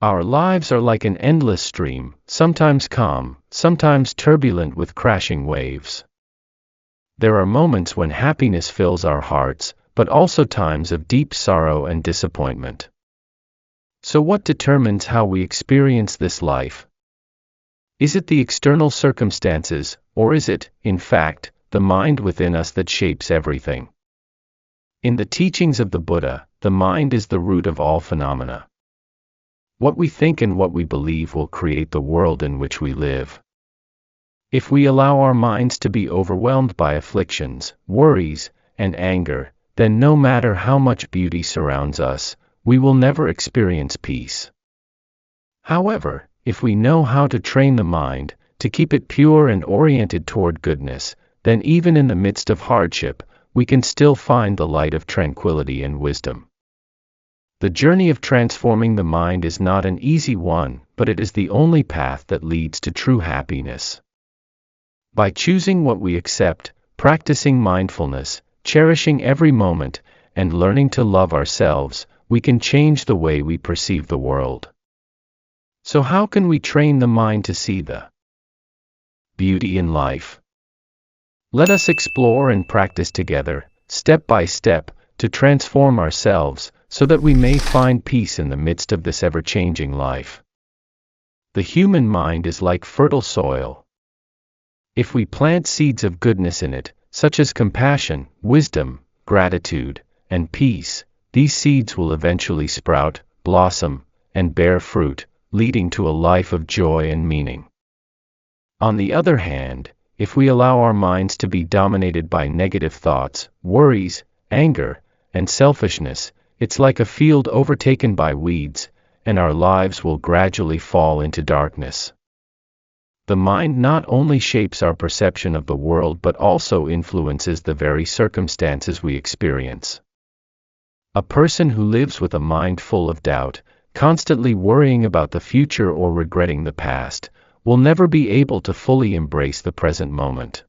Our lives are like an endless stream, sometimes calm, sometimes turbulent with crashing waves. There are moments when happiness fills our hearts, but also times of deep sorrow and disappointment. So what determines how we experience this life? Is it the external circumstances, or is it, in fact, the mind within us that shapes everything? In the teachings of the Buddha, the mind is the root of all phenomena. What we think and what we believe will create the world in which we live. If we allow our minds to be overwhelmed by afflictions, worries, and anger, then no matter how much beauty surrounds us, we will never experience peace. However, if we know how to train the mind, to keep it pure and oriented toward goodness, then even in the midst of hardship, we can still find the light of tranquility and wisdom. The journey of transforming the mind is not an easy one, but it is the only path that leads to true happiness. By choosing what we accept, practicing mindfulness, cherishing every moment, and learning to love ourselves, we can change the way we perceive the world. So how can we train the mind to see the beauty in life? Let us explore and practice together, step by step, to transform ourselves, so that we may find peace in the midst of this ever-changing life. The human mind is like fertile soil. If we plant seeds of goodness in it, such as compassion, wisdom, gratitude, and peace, these seeds will eventually sprout, blossom, and bear fruit, leading to a life of joy and meaning. On the other hand, if we allow our minds to be dominated by negative thoughts, worries, anger, and selfishness, it's like a field overtaken by weeds, and our lives will gradually fall into darkness. The mind not only shapes our perception of the world but also influences the very circumstances we experience. A person who lives with a mind full of doubt, constantly worrying about the future or regretting the past, will never be able to fully embrace the present moment.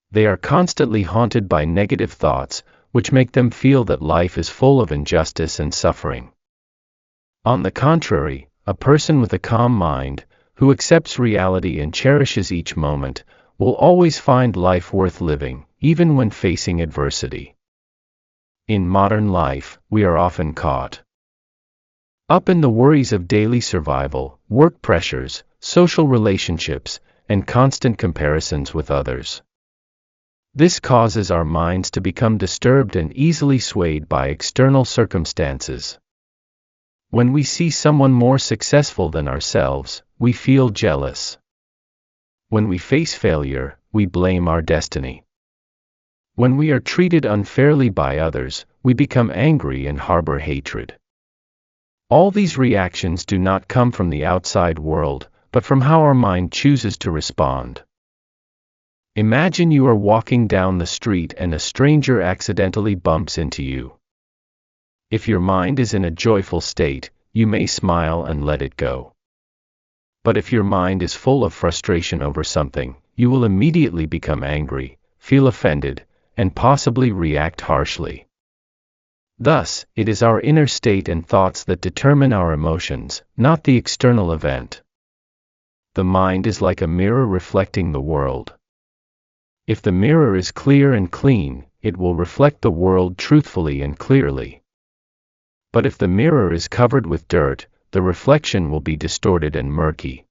They are constantly haunted by negative thoughts, which make them feel that life is full of injustice and suffering. On the contrary, a person with a calm mind, who accepts reality and cherishes each moment, will always find life worth living, even when facing adversity. In modern life, we are often caught up in the worries of daily survival, work pressures, social relationships, and constant comparisons with others. This causes our minds to become disturbed and easily swayed by external circumstances. When we see someone more successful than ourselves, we feel jealous. When we face failure, we blame our destiny. When we are treated unfairly by others, we become angry and harbor hatred. All these reactions do not come from the outside world, but from how our mind chooses to respond. Imagine you are walking down the street and a stranger accidentally bumps into you. If your mind is in a joyful state, you may smile and let it go. But if your mind is full of frustration over something, you will immediately become angry, feel offended, and possibly react harshly. Thus, it is our inner state and thoughts that determine our emotions, not the external event. The mind is like a mirror reflecting the world. If the mirror is clear and clean, it will reflect the world truthfully and clearly. But if the mirror is covered with dirt, the reflection will be distorted and murky.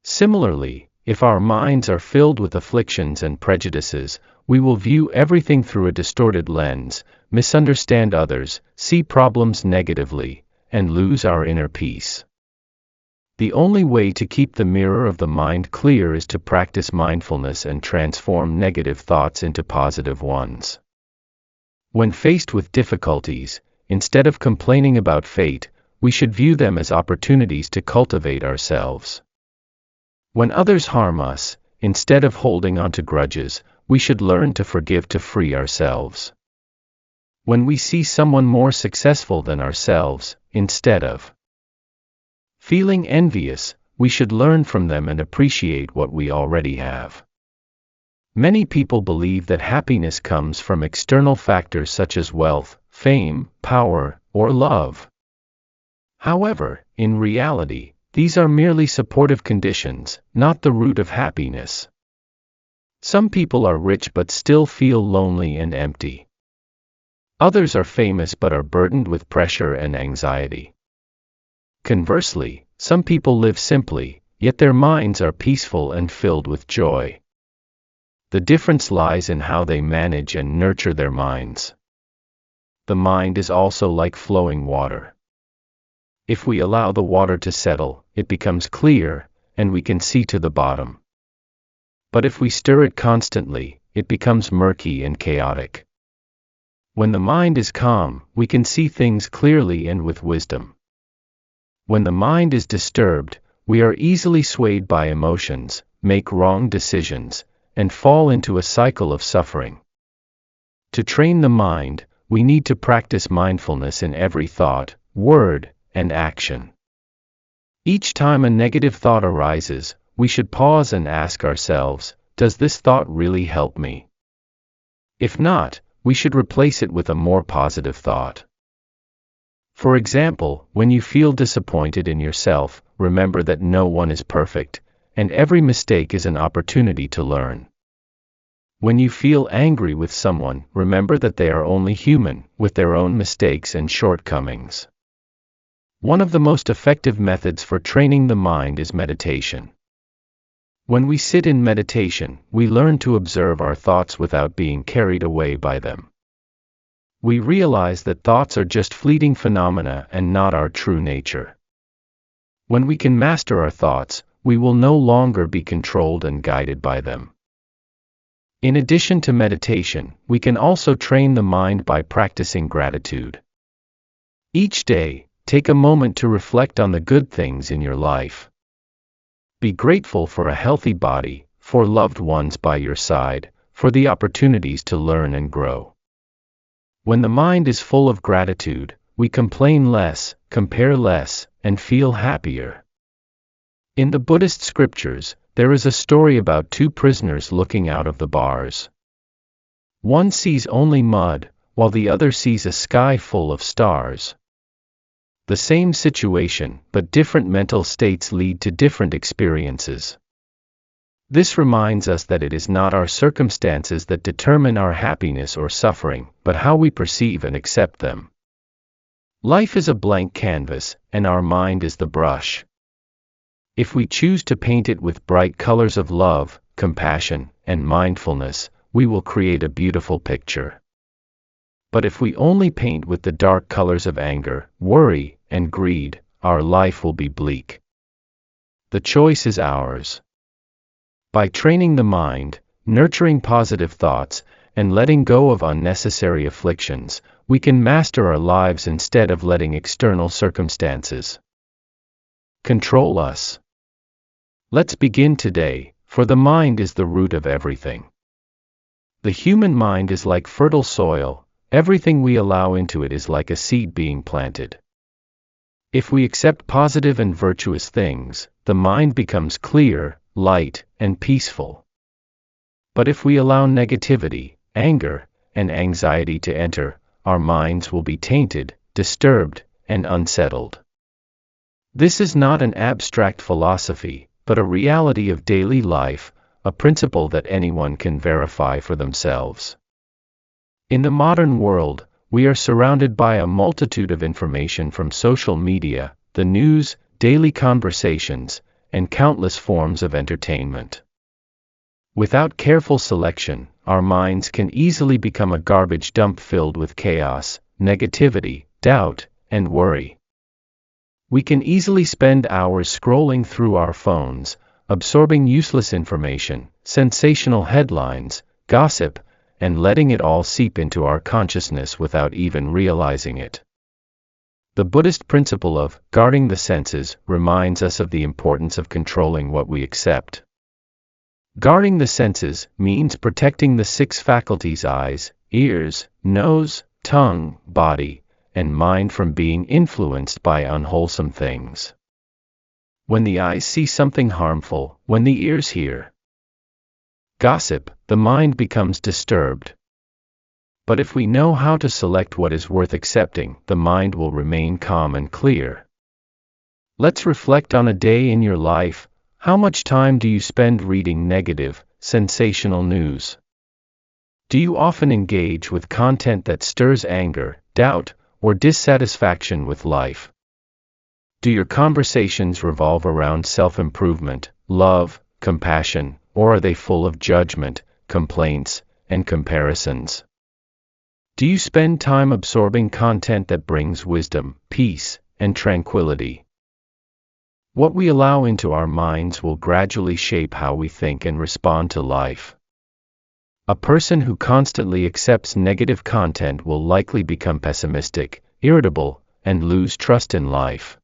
Similarly, if our minds are filled with afflictions and prejudices, we will view everything through a distorted lens, misunderstand others, see problems negatively, and lose our inner peace. The only way to keep the mirror of the mind clear is to practice mindfulness and transform negative thoughts into positive ones. When faced with difficulties, instead of complaining about fate, we should view them as opportunities to cultivate ourselves. When others harm us, instead of holding on to grudges, we should learn to forgive to free ourselves. When we see someone more successful than ourselves, instead of feeling envious, we should learn from them and appreciate what we already have. Many people believe that happiness comes from external factors such as wealth, fame, power, or love. However, in reality, these are merely supportive conditions, not the root of happiness. Some people are rich but still feel lonely and empty. Others are famous but are burdened with pressure and anxiety. Conversely, some people live simply, yet their minds are peaceful and filled with joy. The difference lies in how they manage and nurture their minds. The mind is also like flowing water. If we allow the water to settle, it becomes clear, and we can see to the bottom. But if we stir it constantly, it becomes murky and chaotic. When the mind is calm, we can see things clearly and with wisdom. When the mind is disturbed, we are easily swayed by emotions, make wrong decisions, and fall into a cycle of suffering. To train the mind, we need to practice mindfulness in every thought, word, and action. Each time a negative thought arises, we should pause and ask ourselves, does this thought really help me? If not, we should replace it with a more positive thought. For example, when you feel disappointed in yourself, remember that no one is perfect, and every mistake is an opportunity to learn. When you feel angry with someone, remember that they are only human, with their own mistakes and shortcomings. One of the most effective methods for training the mind is meditation. When we sit in meditation, we learn to observe our thoughts without being carried away by them. We realize that thoughts are just fleeting phenomena and not our true nature. When we can master our thoughts, we will no longer be controlled and guided by them. In addition to meditation, we can also train the mind by practicing gratitude. Each day, take a moment to reflect on the good things in your life. Be grateful for a healthy body, for loved ones by your side, for the opportunities to learn and grow. When the mind is full of gratitude, we complain less, compare less, and feel happier. In the Buddhist scriptures, there is a story about two prisoners looking out of the bars. One sees only mud, while the other sees a sky full of stars. The same situation, but different mental states lead to different experiences. This reminds us that it is not our circumstances that determine our happiness or suffering, but how we perceive and accept them. Life is a blank canvas, and our mind is the brush. If we choose to paint it with bright colors of love, compassion, and mindfulness, we will create a beautiful picture. But if we only paint with the dark colors of anger, worry, and greed, our life will be bleak. The choice is ours. By training the mind, nurturing positive thoughts, and letting go of unnecessary afflictions, we can master our lives instead of letting external circumstances control us. Let's begin today, for the mind is the root of everything. The human mind is like fertile soil, everything we allow into it is like a seed being planted. If we accept positive and virtuous things, the mind becomes clear, light, and peaceful. But if we allow negativity, anger, and anxiety to enter, our minds will be tainted, disturbed, and unsettled. This is not an abstract philosophy, but a reality of daily life, a principle that anyone can verify for themselves. In the modern world, we are surrounded by a multitude of information from social media, the news, daily conversations, and countless forms of entertainment. Without careful selection, our minds can easily become a garbage dump filled with chaos, negativity, doubt, and worry. We can easily spend hours scrolling through our phones, absorbing useless information, sensational headlines, gossip, and letting it all seep into our consciousness without even realizing it. The Buddhist principle of guarding the senses reminds us of the importance of controlling what we accept. Guarding the senses means protecting the six faculties: eyes, ears, nose, tongue, body, and mind from being influenced by unwholesome things. When the eyes see something harmful, when the ears hear gossip, the mind becomes disturbed. But if we know how to select what is worth accepting, the mind will remain calm and clear. Let's reflect on a day in your life. How much time do you spend reading negative, sensational news? Do you often engage with content that stirs anger, doubt, or dissatisfaction with life? Do your conversations revolve around self-improvement, love, compassion, or are they full of judgment, complaints, and comparisons? Do you spend time absorbing content that brings wisdom, peace, and tranquility? What we allow into our minds will gradually shape how we think and respond to life. A person who constantly accepts negative content will likely become pessimistic, irritable, and lose trust in life.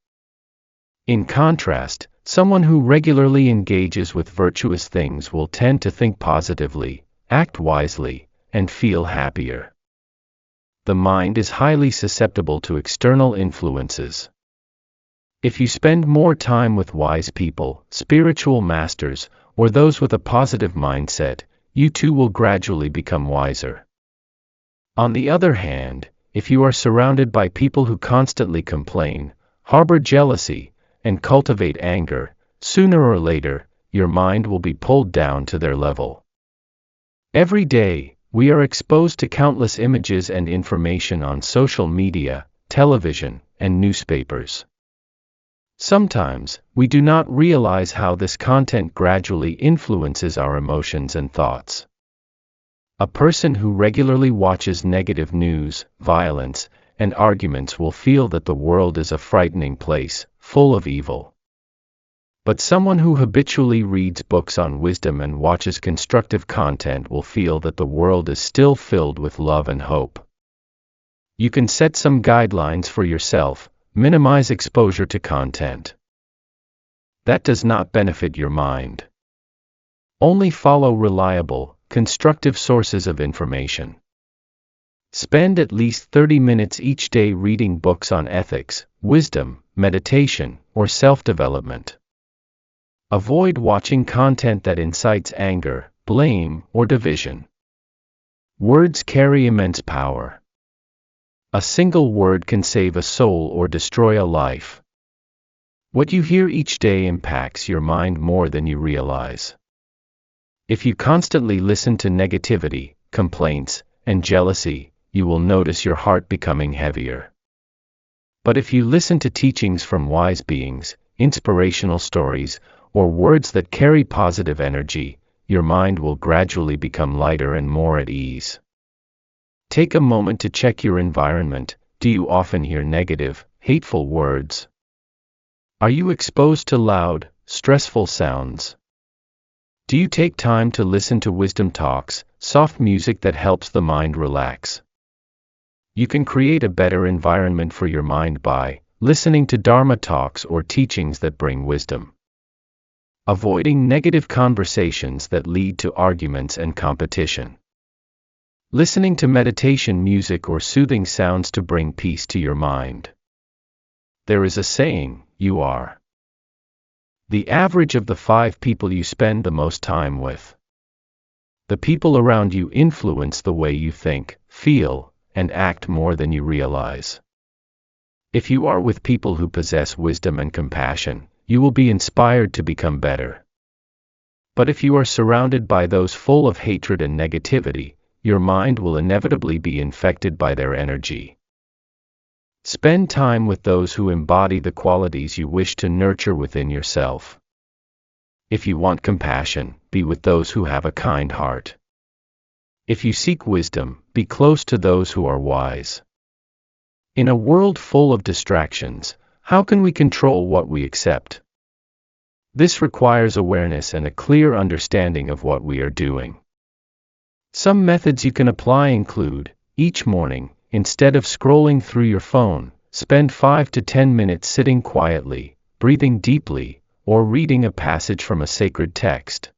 In contrast, someone who regularly engages with virtuous things will tend to think positively, act wisely, and feel happier. The mind is highly susceptible to external influences. If you spend more time with wise people, spiritual masters, or those with a positive mindset, you too will gradually become wiser. On the other hand, if you are surrounded by people who constantly complain, harbor jealousy, and cultivate anger, sooner or later, your mind will be pulled down to their level. Every day, we are exposed to countless images and information on social media, television, and newspapers. Sometimes, we do not realize how this content gradually influences our emotions and thoughts. A person who regularly watches negative news, violence, and arguments will feel that the world is a frightening place, full of evil. But someone who habitually reads books on wisdom and watches constructive content will feel that the world is still filled with love and hope. You can set some guidelines for yourself. Minimize exposure to content that does not benefit your mind. Only follow reliable, constructive sources of information. Spend at least 30 minutes each day reading books on ethics, wisdom, meditation, or self-development. Avoid watching content that incites anger, blame, or division. Words carry immense power. A single word can save a soul or destroy a life. What you hear each day impacts your mind more than you realize. If you constantly listen to negativity, complaints, and jealousy, you will notice your heart becoming heavier. But if you listen to teachings from wise beings, inspirational stories, or words that carry positive energy, your mind will gradually become lighter and more at ease. Take a moment to check your environment. Do you often hear negative, hateful words? Are you exposed to loud, stressful sounds? Do you take time to listen to wisdom talks, soft music that helps the mind relax? You can create a better environment for your mind by listening to Dharma talks or teachings that bring wisdom. Avoiding negative conversations that lead to arguments and competition. Listening to meditation music or soothing sounds to bring peace to your mind. There is a saying, you are the average of the 5 people you spend the most time with. The people around you influence the way you think, feel, and act more than you realize. If you are with people who possess wisdom and compassion, you will be inspired to become better. But if you are surrounded by those full of hatred and negativity, your mind will inevitably be infected by their energy. Spend time with those who embody the qualities you wish to nurture within yourself. If you want compassion, be with those who have a kind heart. If you seek wisdom, be close to those who are wise. In a world full of distractions, how can we control what we accept? This requires awareness and a clear understanding of what we are doing. Some methods you can apply include, each morning, instead of scrolling through your phone, spend 5 to 10 minutes sitting quietly, breathing deeply, or reading a passage from a sacred text.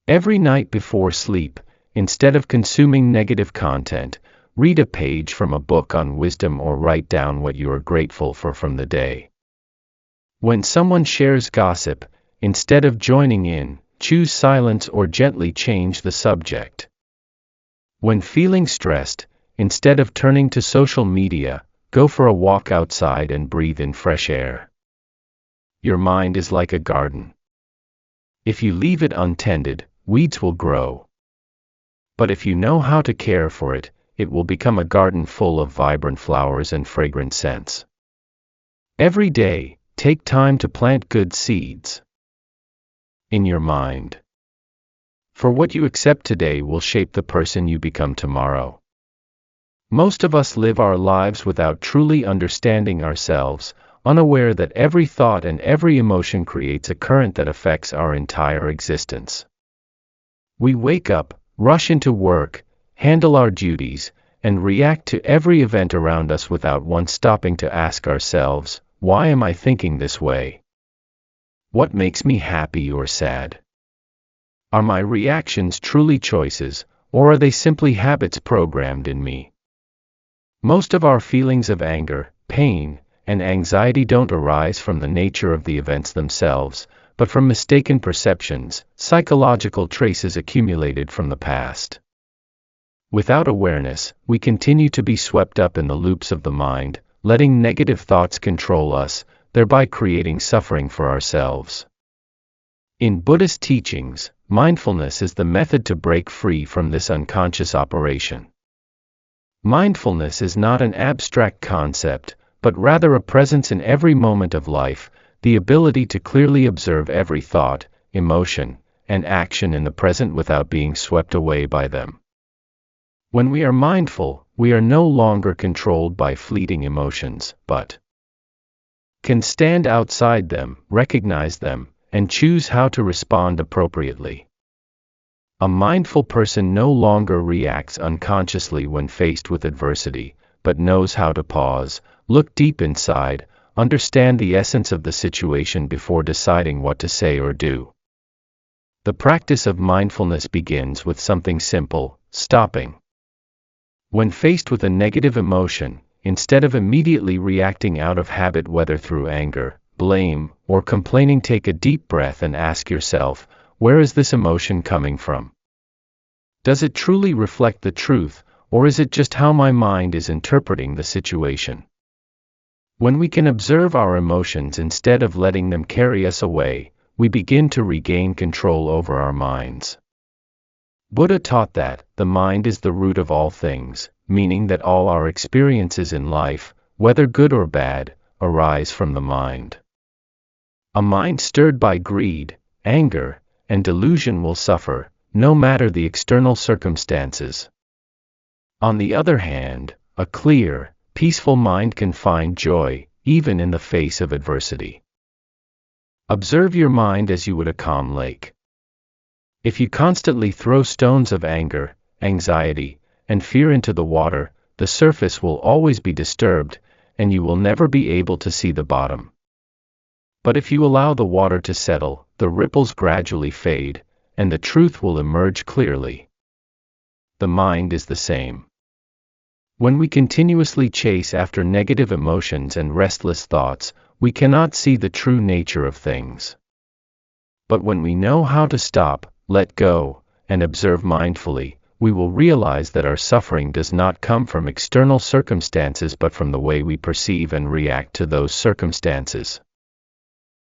Every night before sleep, instead of consuming negative content, read a page from a book on wisdom or write down what you are grateful for from the day. When someone shares gossip, instead of joining in, choose silence or gently change the subject. When feeling stressed, instead of turning to social media, go for a walk outside and breathe in fresh air. Your mind is like a garden. If you leave it untended, weeds will grow. But if you know how to care for it, it will become a garden full of vibrant flowers and fragrant scents. Every day, take time to plant good seeds in your mind. For what you accept today will shape the person you become tomorrow. Most of us live our lives without truly understanding ourselves, unaware that every thought and every emotion creates a current that affects our entire existence. We wake up, rush into work, handle our duties, and react to every event around us without once stopping to ask ourselves, why am I thinking this way? What makes me happy or sad? Are my reactions truly choices, or are they simply habits programmed in me? Most of our feelings of anger, pain, and anxiety don't arise from the nature of the events themselves, but from mistaken perceptions, psychological traces accumulated from the past. Without awareness, we continue to be swept up in the loops of the mind, letting negative thoughts control us, thereby creating suffering for ourselves. In Buddhist teachings, mindfulness is the method to break free from this unconscious operation. Mindfulness is not an abstract concept, but rather a presence in every moment of life, the ability to clearly observe every thought, emotion, and action in the present without being swept away by them. When we are mindful, we are no longer controlled by fleeting emotions, but can stand outside them, recognize them, and choose how to respond appropriately. A mindful person no longer reacts unconsciously when faced with adversity, but knows how to pause, look deep inside, understand the essence of the situation before deciding what to say or do. The practice of mindfulness begins with something simple, stopping. When faced with a negative emotion, instead of immediately reacting out of habit, whether through anger, blame, or complaining, take a deep breath and ask yourself, where is this emotion coming from? Does it truly reflect the truth, or is it just how my mind is interpreting the situation? When we can observe our emotions instead of letting them carry us away, we begin to regain control over our minds. Buddha taught that the mind is the root of all things, meaning that all our experiences in life, whether good or bad, arise from the mind. A mind stirred by greed, anger, and delusion will suffer, no matter the external circumstances. On the other hand, a clear, peaceful mind can find joy, even in the face of adversity. Observe your mind as you would a calm lake. If you constantly throw stones of anger, anxiety, and fear into the water, the surface will always be disturbed, and you will never be able to see the bottom. But if you allow the water to settle, the ripples gradually fade, and the truth will emerge clearly. The mind is the same. When we continuously chase after negative emotions and restless thoughts, we cannot see the true nature of things. But when we know how to stop, let go, and observe mindfully, we will realize that our suffering does not come from external circumstances but from the way we perceive and react to those circumstances.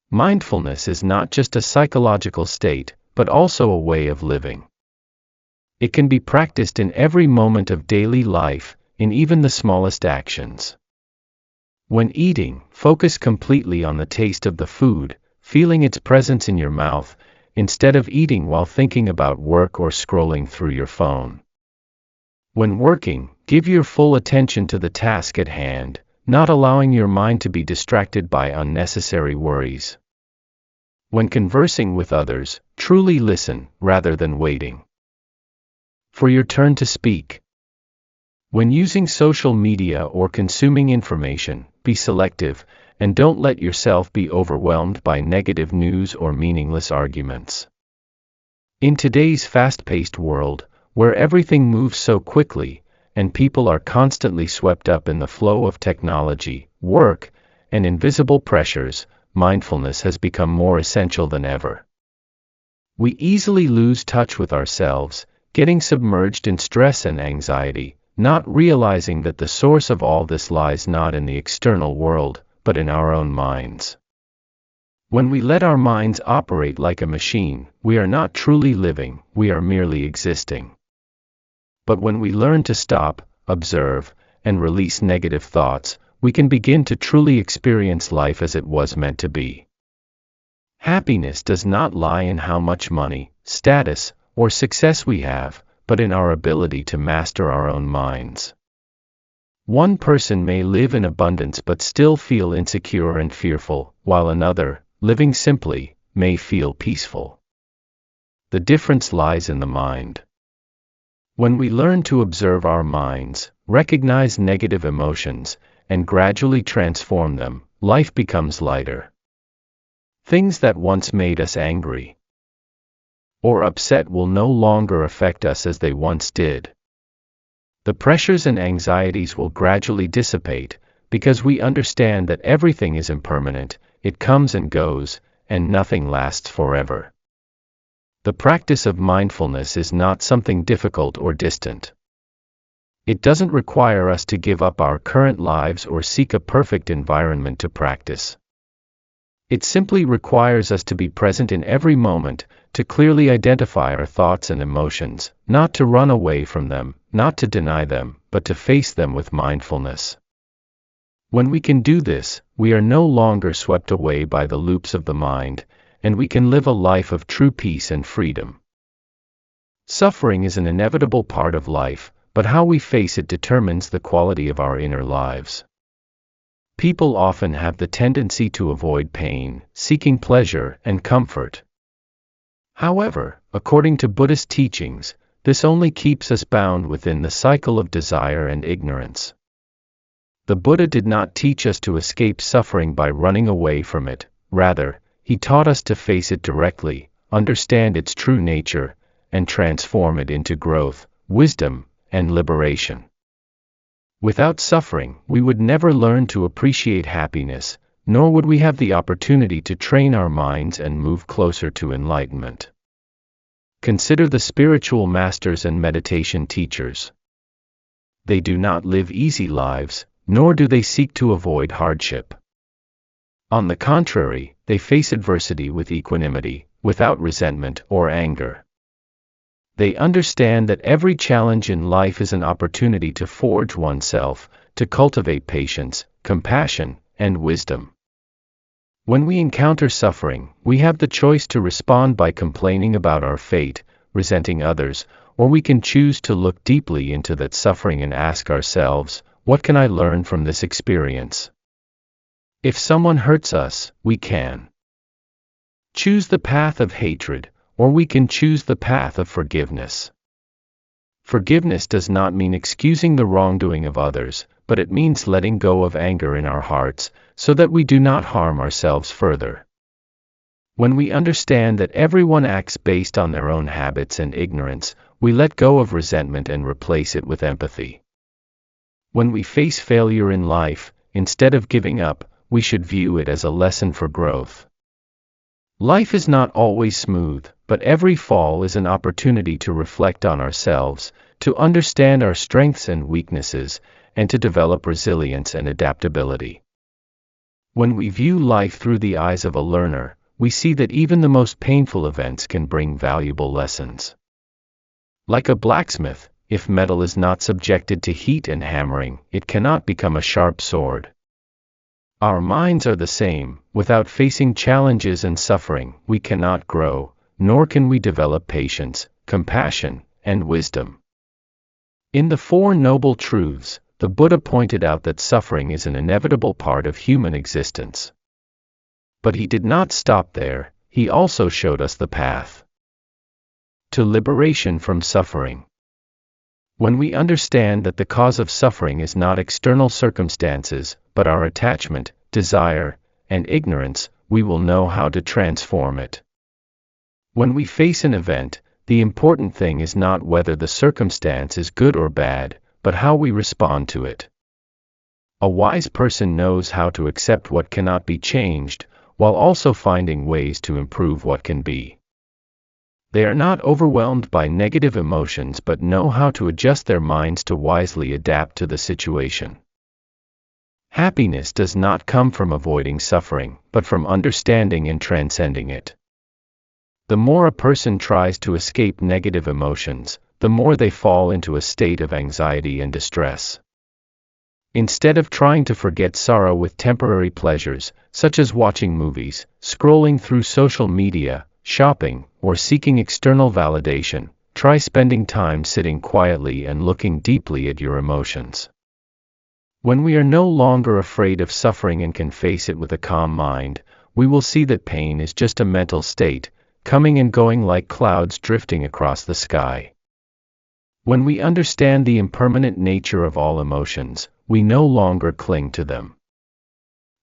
Mindfulness is not just a psychological state, but also a way of living. It can be practiced in every moment of daily life, in even the smallest actions. When eating, focus completely on the taste of the food, feeling its presence in your mouth, instead of eating while thinking about work or scrolling through your phone. When working, give your full attention to the task at hand, not allowing your mind to be distracted by unnecessary worries. When conversing with others, truly listen, rather than waiting for your turn to speak. When using social media or consuming information, be selective, and don't let yourself be overwhelmed by negative news or meaningless arguments. In today's fast-paced world, where everything moves so quickly, and people are constantly swept up in the flow of technology, work, and invisible pressures, mindfulness has become more essential than ever. We easily lose touch with ourselves, getting submerged in stress and anxiety, not realizing that the source of all this lies not in the external world, but in our own minds. When we let our minds operate like a machine, we are not truly living, we are merely existing. But when we learn to stop, observe, and release negative thoughts, we can begin to truly experience life as it was meant to be. Happiness does not lie in how much money, status, or success we have, but in our ability to master our own minds. One person may live in abundance but still feel insecure and fearful, while another, living simply, may feel peaceful. The difference lies in the mind. When we learn to observe our minds, recognize negative emotions, and gradually transform them, life becomes lighter. Things that once made us angry or upset will no longer affect us as they once did. The pressures and anxieties will gradually dissipate, because we understand that everything is impermanent, it comes and goes, and nothing lasts forever. The practice of mindfulness is not something difficult or distant. It doesn't require us to give up our current lives or seek a perfect environment to practice. It simply requires us to be present in every moment, to clearly identify our thoughts and emotions, not to run away from them, not to deny them, but to face them with mindfulness. When we can do this, we are no longer swept away by the loops of the mind, and we can live a life of true peace and freedom. Suffering is an inevitable part of life, but how we face it determines the quality of our inner lives. People often have the tendency to avoid pain, seeking pleasure and comfort. However, according to Buddhist teachings, this only keeps us bound within the cycle of desire and ignorance. The Buddha did not teach us to escape suffering by running away from it, rather, he taught us to face it directly, understand its true nature, and transform it into growth, wisdom, and liberation. Without suffering, we would never learn to appreciate happiness, nor would we have the opportunity to train our minds and move closer to enlightenment. Consider the spiritual masters and meditation teachers. They do not live easy lives, nor do they seek to avoid hardship. On the contrary, they face adversity with equanimity, without resentment or anger. They understand that every challenge in life is an opportunity to forge oneself, to cultivate patience, compassion, and wisdom. When we encounter suffering, we have the choice to respond by complaining about our fate, resenting others, or we can choose to look deeply into that suffering and ask ourselves, what can I learn from this experience? If someone hurts us, we can choose the path of hatred, or we can choose the path of forgiveness. Forgiveness does not mean excusing the wrongdoing of others, but it means letting go of anger in our hearts, so that we do not harm ourselves further. When we understand that everyone acts based on their own habits and ignorance, we let go of resentment and replace it with empathy. When we face failure in life, instead of giving up, we should view it as a lesson for growth. Life is not always smooth, but every fall is an opportunity to reflect on ourselves, to understand our strengths and weaknesses, and to develop resilience and adaptability. When we view life through the eyes of a learner, we see that even the most painful events can bring valuable lessons. Like a blacksmith, if metal is not subjected to heat and hammering, it cannot become a sharp sword. Our minds are the same. Without facing challenges and suffering, we cannot grow, nor can we develop patience, compassion, and wisdom. In the Four Noble Truths, the Buddha pointed out that suffering is an inevitable part of human existence. But he did not stop there, he also showed us the path to liberation from suffering. When we understand that the cause of suffering is not external circumstances, but our attachment, desire, and ignorance, we will know how to transform it. When we face an event, the important thing is not whether the circumstance is good or bad, but how we respond to it. A wise person knows how to accept what cannot be changed, while also finding ways to improve what can be. They are not overwhelmed by negative emotions but know how to adjust their minds to wisely adapt to the situation. Happiness does not come from avoiding suffering, but from understanding and transcending it. The more a person tries to escape negative emotions, the more they fall into a state of anxiety and distress. Instead of trying to forget sorrow with temporary pleasures, such as watching movies, scrolling through social media, shopping, or seeking external validation, try spending time sitting quietly and looking deeply at your emotions. When we are no longer afraid of suffering and can face it with a calm mind, we will see that pain is just a mental state, coming and going like clouds drifting across the sky. When we understand the impermanent nature of all emotions, we no longer cling to them.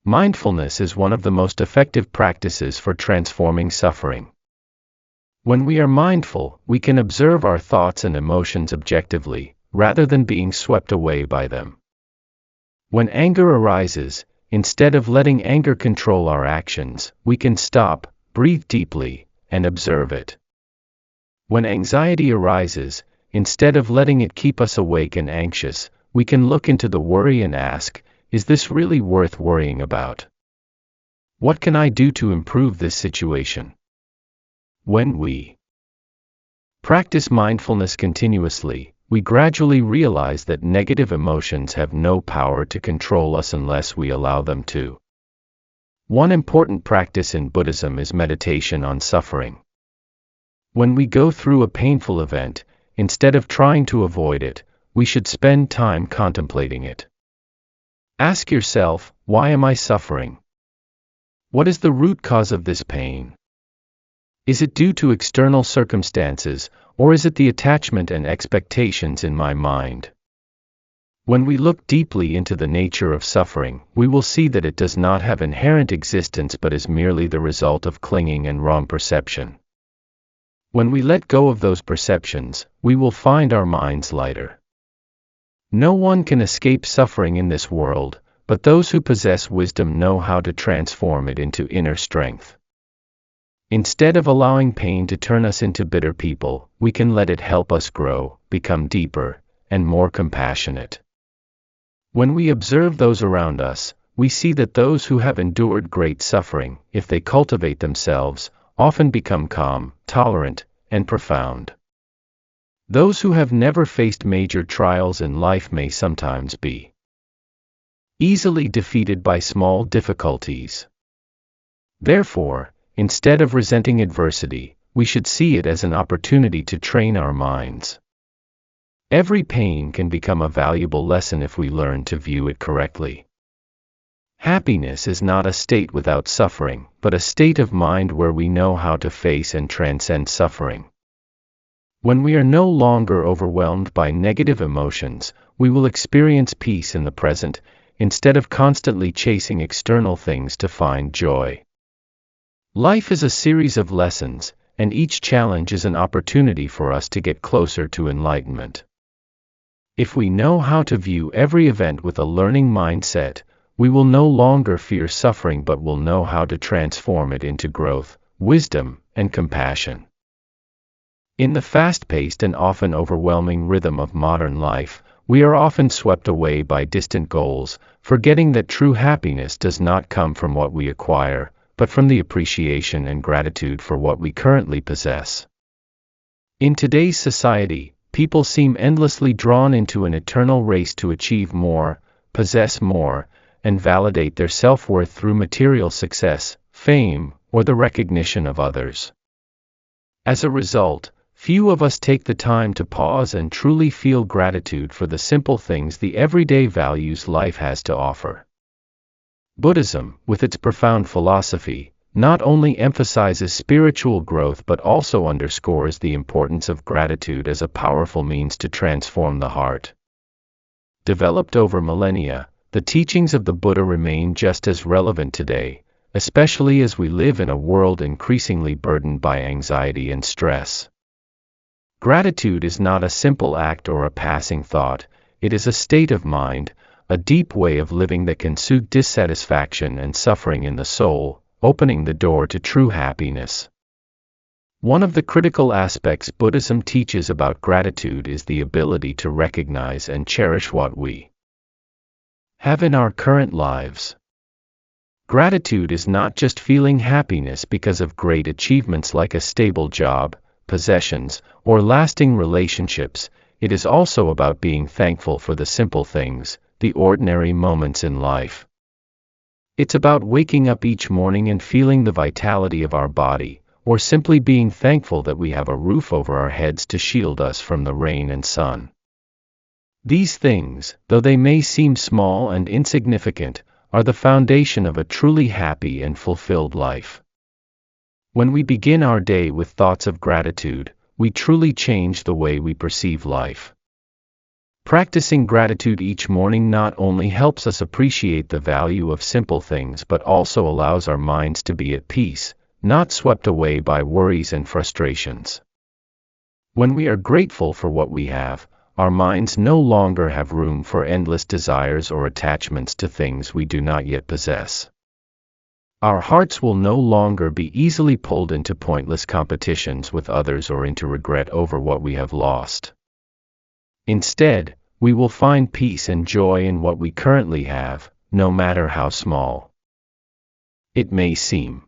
Mindfulness is one of the most effective practices for transforming suffering. When we are mindful, we can observe our thoughts and emotions objectively, rather than being swept away by them. When anger arises, instead of letting anger control our actions, we can stop, breathe deeply, and observe it. When anxiety arises, instead of letting it keep us awake and anxious, we can look into the worry and ask, is this really worth worrying about? What can I do to improve this situation? When we practice mindfulness continuously, we gradually realize that negative emotions have no power to control us unless we allow them to. One important practice in Buddhism is meditation on suffering. When we go through a painful event, instead of trying to avoid it, we should spend time contemplating it. Ask yourself, why am I suffering? What is the root cause of this pain? Is it due to external circumstances, or is it the attachment and expectations in my mind? When we look deeply into the nature of suffering, we will see that it does not have inherent existence but is merely the result of clinging and wrong perception. When we let go of those perceptions, we will find our minds lighter. No one can escape suffering in this world, but those who possess wisdom know how to transform it into inner strength. Instead of allowing pain to turn us into bitter people, we can let it help us grow, become deeper, and more compassionate. When we observe those around us, we see that those who have endured great suffering, if they cultivate themselves, often become calm, tolerant, and profound. Those who have never faced major trials in life may sometimes be easily defeated by small difficulties. Therefore, instead of resenting adversity, we should see it as an opportunity to train our minds. Every pain can become a valuable lesson if we learn to view it correctly. Happiness is not a state without suffering, but a state of mind where we know how to face and transcend suffering. When we are no longer overwhelmed by negative emotions, we will experience peace in the present, instead of constantly chasing external things to find joy. Life is a series of lessons, and each challenge is an opportunity for us to get closer to enlightenment. If we know how to view every event with a learning mindset, we will no longer fear suffering but will know how to transform it into growth, wisdom, and compassion. In the fast-paced and often overwhelming rhythm of modern life, we are often swept away by distant goals, forgetting that true happiness does not come from what we acquire, but from the appreciation and gratitude for what we currently possess. In today's society, people seem endlessly drawn into an eternal race to achieve more, possess more, and validate their self-worth through material success, fame, or the recognition of others. As a result, few of us take the time to pause and truly feel gratitude for the simple things the everyday values life has to offer. Buddhism, with its profound philosophy, not only emphasizes spiritual growth but also underscores the importance of gratitude as a powerful means to transform the heart. Developed over millennia, the teachings of the Buddha remain just as relevant today, especially as we live in a world increasingly burdened by anxiety and stress. Gratitude is not a simple act or a passing thought, it is a state of mind, a deep way of living that can soothe dissatisfaction and suffering in the soul, opening the door to true happiness. One of the critical aspects Buddhism teaches about gratitude is the ability to recognize and cherish what we have in our current lives. Gratitude is not just feeling happiness because of great achievements like a stable job, possessions, or lasting relationships. It is also about being thankful for the simple things, the ordinary moments in life. It's about waking up each morning and feeling the vitality of our body, or simply being thankful that we have a roof over our heads to shield us from the rain and sun. These things, though they may seem small and insignificant, are the foundation of a truly happy and fulfilled life. When we begin our day with thoughts of gratitude, we truly change the way we perceive life. Practicing gratitude each morning not only helps us appreciate the value of simple things but also allows our minds to be at peace, not swept away by worries and frustrations. When we are grateful for what we have, our minds no longer have room for endless desires or attachments to things we do not yet possess. Our hearts will no longer be easily pulled into pointless competitions with others or into regret over what we have lost. Instead, we will find peace and joy in what we currently have, no matter how small it may seem.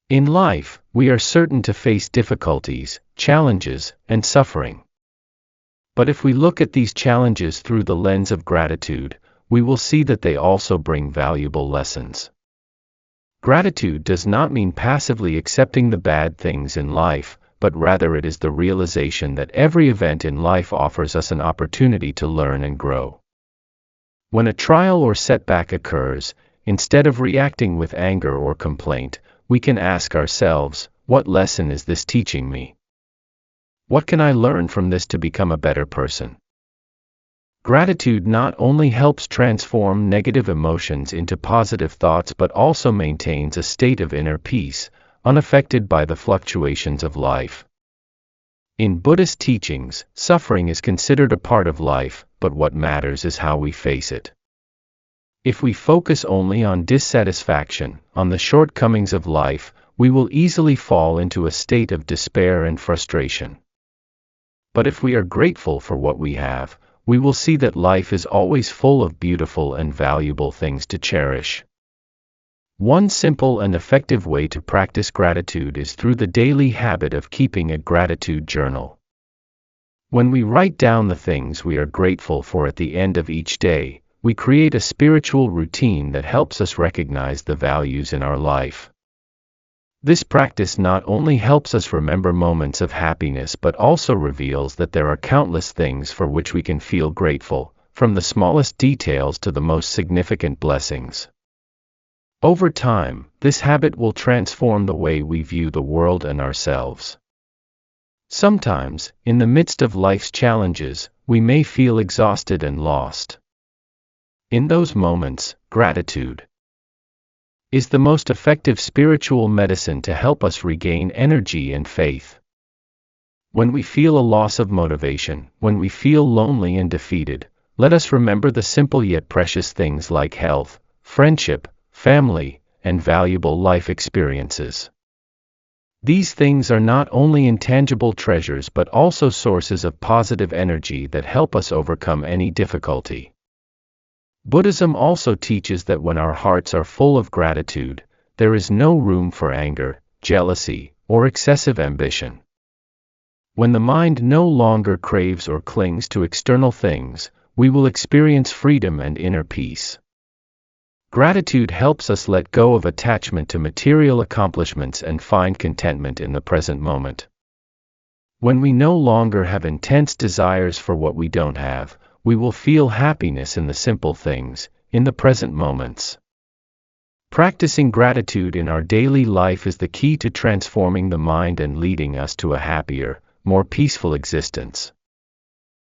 In life, we are certain to face difficulties, challenges, and suffering. But if we look at these challenges through the lens of gratitude, we will see that they also bring valuable lessons. Gratitude does not mean passively accepting the bad things in life, but rather it is the realization that every event in life offers us an opportunity to learn and grow. When a trial or setback occurs, instead of reacting with anger or complaint, we can ask ourselves, what lesson is this teaching me? What can I learn from this to become a better person? Gratitude not only helps transform negative emotions into positive thoughts but also maintains a state of inner peace, unaffected by the fluctuations of life. In Buddhist teachings, suffering is considered a part of life, but what matters is how we face it. If we focus only on dissatisfaction, on the shortcomings of life, we will easily fall into a state of despair and frustration. But if we are grateful for what we have, we will see that life is always full of beautiful and valuable things to cherish. One simple and effective way to practice gratitude is through the daily habit of keeping a gratitude journal. When we write down the things we are grateful for at the end of each day, we create a spiritual routine that helps us recognize the values in our life. This practice not only helps us remember moments of happiness but also reveals that there are countless things for which we can feel grateful, from the smallest details to the most significant blessings. Over time, this habit will transform the way we view the world and ourselves. Sometimes, in the midst of life's challenges, we may feel exhausted and lost. In those moments, gratitude is the most effective spiritual medicine to help us regain energy and faith. When we feel a loss of motivation, when we feel lonely and defeated, let us remember the simple yet precious things like health, friendship, family, and valuable life experiences. These things are not only intangible treasures but also sources of positive energy that help us overcome any difficulty. Buddhism also teaches that when our hearts are full of gratitude, there is no room for anger, jealousy, or excessive ambition. When the mind no longer craves or clings to external things, we will experience freedom and inner peace. Gratitude helps us let go of attachment to material accomplishments and find contentment in the present moment. When we no longer have intense desires for what we don't have, we will feel happiness in the simple things, in the present moments. Practicing gratitude in our daily life is the key to transforming the mind and leading us to a happier, more peaceful existence.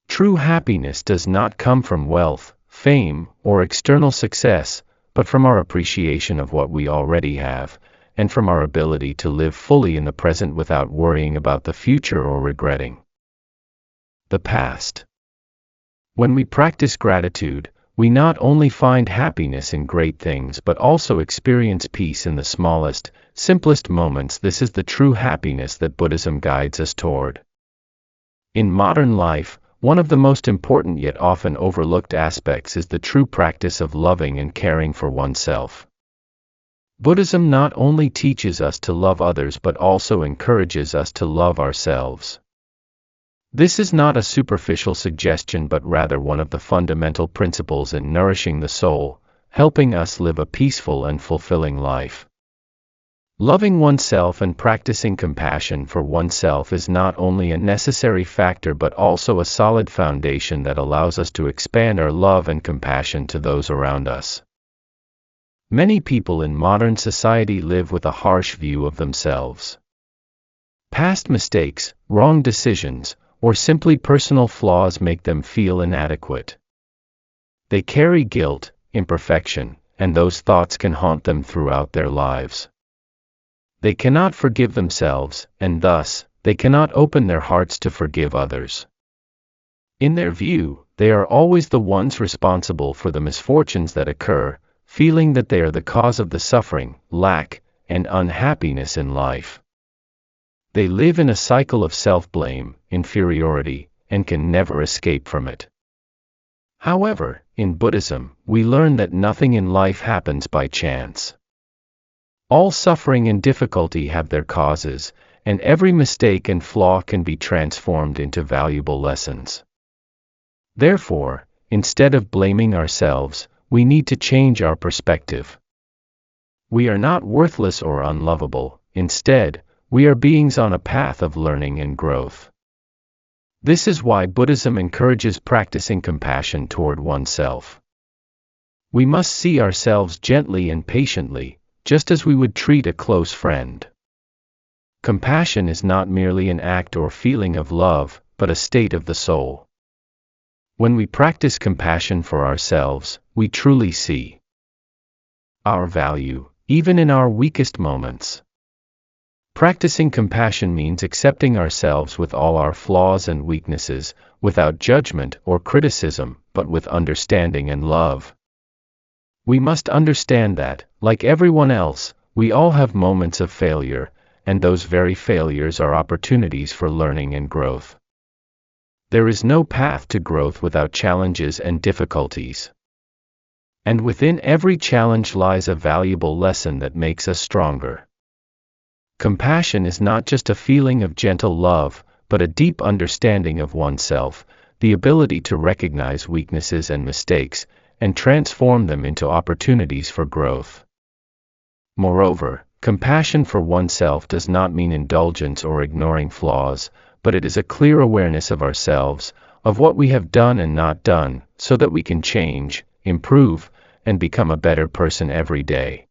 True happiness does not come from wealth, fame, or external success, but from our appreciation of what we already have, and from our ability to live fully in the present without worrying about the future or regretting the past. When we practice gratitude, we not only find happiness in great things but also experience peace in the smallest, simplest moments. This is the true happiness that Buddhism guides us toward. In modern life, one of the most important yet often overlooked aspects is the true practice of loving and caring for oneself. Buddhism not only teaches us to love others but also encourages us to love ourselves. This is not a superficial suggestion but rather one of the fundamental principles in nourishing the soul, helping us live a peaceful and fulfilling life. Loving oneself and practicing compassion for oneself is not only a necessary factor but also a solid foundation that allows us to expand our love and compassion to those around us. Many people in modern society live with a harsh view of themselves. Past mistakes, wrong decisions, or simply personal flaws make them feel inadequate. They carry guilt, imperfection, and those thoughts can haunt them throughout their lives. They cannot forgive themselves, and thus, they cannot open their hearts to forgive others. In their view, they are always the ones responsible for the misfortunes that occur, feeling that they are the cause of the suffering, lack, and unhappiness in life. They live in a cycle of self-blame, inferiority, and can never escape from it. However, in Buddhism, we learn that nothing in life happens by chance. All suffering and difficulty have their causes, and every mistake and flaw can be transformed into valuable lessons. Therefore, instead of blaming ourselves, we need to change our perspective. We are not worthless or unlovable, instead, we are beings on a path of learning and growth. This is why Buddhism encourages practicing compassion toward oneself. We must see ourselves gently and patiently, just as we would treat a close friend. Compassion is not merely an act or feeling of love, but a state of the soul. When we practice compassion for ourselves, we truly see our value, even in our weakest moments. Practicing compassion means accepting ourselves with all our flaws and weaknesses, without judgment or criticism, but with understanding and love. We must understand that, like everyone else, we all have moments of failure, and those very failures are opportunities for learning and growth. There is no path to growth without challenges and difficulties. And within every challenge lies a valuable lesson that makes us stronger. Compassion is not just a feeling of gentle love, but a deep understanding of oneself, the ability to recognize weaknesses and mistakes, and transform them into opportunities for growth. Moreover, compassion for oneself does not mean indulgence or ignoring flaws, but it is a clear awareness of ourselves, of what we have done and not done, so that we can change, improve, and become a better person every day.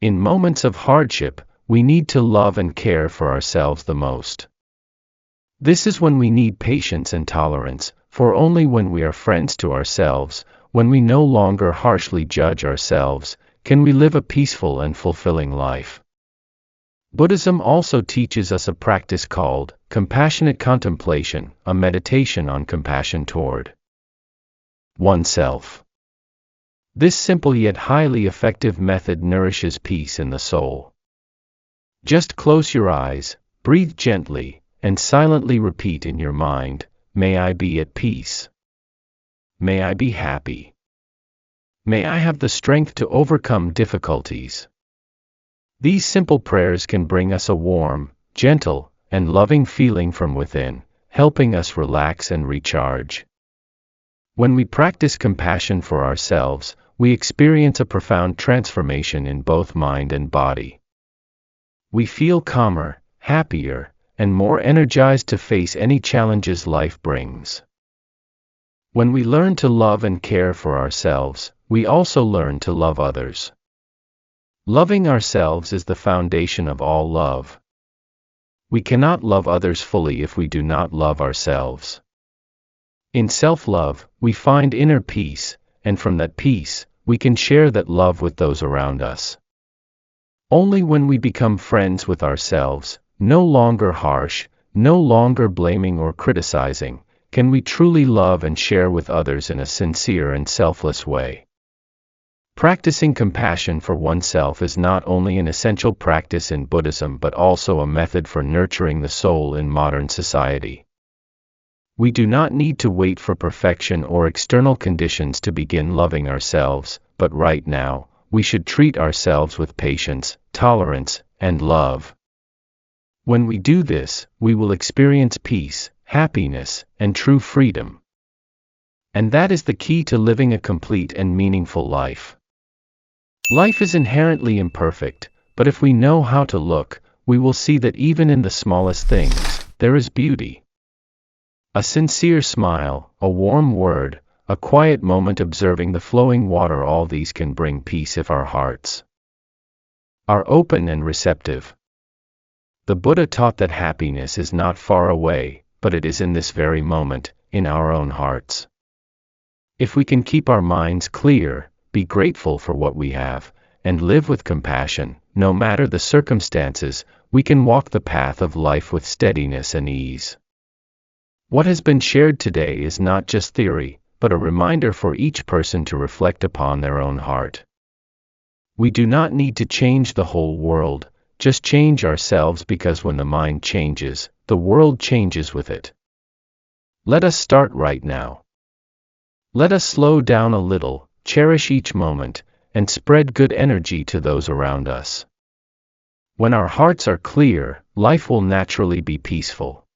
In moments of hardship, we need to love and care for ourselves the most. This is when we need patience and tolerance, for only when we are friends to ourselves, when we no longer harshly judge ourselves, can we live a peaceful and fulfilling life. Buddhism also teaches us a practice called compassionate contemplation, a meditation on compassion toward oneself. This simple yet highly effective method nourishes peace in the soul. Just close your eyes, breathe gently, and silently repeat in your mind, "May I be at peace. May I be happy. May I have the strength to overcome difficulties." These simple prayers can bring us a warm, gentle, and loving feeling from within, helping us relax and recharge. When we practice compassion for ourselves, we experience a profound transformation in both mind and body. We feel calmer, happier, and more energized to face any challenges life brings. When we learn to love and care for ourselves, we also learn to love others. Loving ourselves is the foundation of all love. We cannot love others fully if we do not love ourselves. In self-love, we find inner peace, and from that peace, we can share that love with those around us. Only when we become friends with ourselves, no longer harsh, no longer blaming or criticizing, can we truly love and share with others in a sincere and selfless way. Practicing compassion for oneself is not only an essential practice in Buddhism but also a method for nurturing the soul in modern society. We do not need to wait for perfection or external conditions to begin loving ourselves, but right now, we should treat ourselves with patience, tolerance, and love. When we do this, we will experience peace, happiness, and true freedom. And that is the key to living a complete and meaningful life. Life is inherently imperfect, but if we know how to look, we will see that even in the smallest things, there is beauty. A sincere smile, a warm word, a quiet moment observing the flowing water, all these can bring peace if our hearts are open and receptive. The Buddha taught that happiness is not far away, but it is in this very moment, in our own hearts. If we can keep our minds clear, be grateful for what we have, and live with compassion, no matter the circumstances, we can walk the path of life with steadiness and ease. What has been shared today is not just theory, but a reminder for each person to reflect upon their own heart. We do not need to change the whole world, just change ourselves, because when the mind changes, the world changes with it. Let us start right now. Let us slow down a little, cherish each moment, and spread good energy to those around us. When our hearts are clear, life will naturally be peaceful.